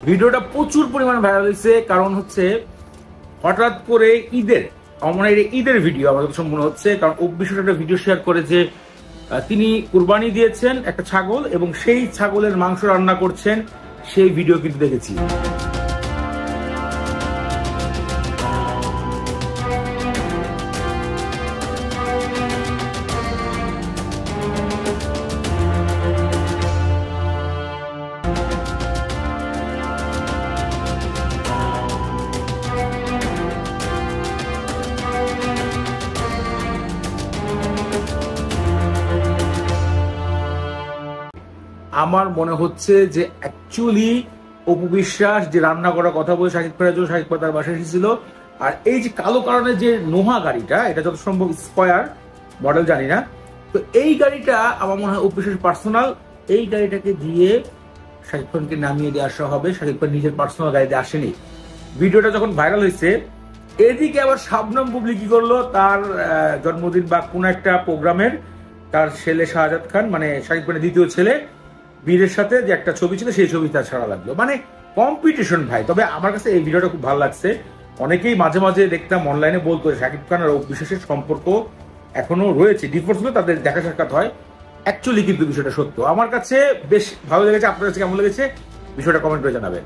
ভিডিওটা প্রচুর পরিমাণ ভাইরাল হয়েছে, কারণ হচ্ছে হঠাৎ করে ঈদের ঈদের ভিডিও আমার কাছে মনে হচ্ছে, কারণ অভ্যিষ্ট একটা ভিডিও শেয়ার করে যে তিনি কুরবানি দিয়েছেন একটা ছাগল এবং সেই ছাগলের মাংস রান্না করছেন, সেই ভিডিও কিন্তু দেখেছি। আমার মনে হচ্ছে যে অ্যাকচুয়ালি অপু বিশ্বাস যে রান্না করার কথা বলে শাকিব খানের জন্য শাকিব খান তার বাসায় এসেছিল, আর এই যে কালো কারণে যে নোহা গাড়িটা, এটা যত সম্ভব স্কয়ার মডেল জানি না, তো এই গাড়িটা আমার মনে হয় অপু বিশ্বাস পার্সোনাল। এই গাড়িটাকে দিয়ে শাকিব খানকে নামিয়ে দিয়ে আসা হবে, শাকিব খান নিজের পার্সোনাল গাড়িতে আসেনি। ভিডিওটা যখন ভাইরাল হয়েছে, এদিকে আবার শাবনম বুবলি কি করলো, তার জন্মদিন বা কোন একটা প্রোগ্রামের তার ছেলে শাহজাদ খান, মানে শাকিব খানের দ্বিতীয় ছেলে বীরের সাথে যে একটা ছবি ছিল, সেই ছবি তার ছাড়া লাগলো। মানে কম্পিটিশন ভাই। তবে আমার কাছে এই ভিডিওটা খুব ভালো লাগছে। অনেকেই মাঝে মাঝে দেখতাম অনলাইনে বলতো শাকিব খান আর অপু বিশ্বাসের সম্পর্ক এখনো রয়েছে, ডিভোর্স হলে তাদের দেখা সাক্ষাৎ হয়। অ্যাকচুয়ালি কিন্তু বিষয়টা সত্য। আমার কাছে বেশ ভালো লেগেছে। আপনার কাছে কেমন লেগেছে বিষয়টা কমেন্ট করে জানাবেন।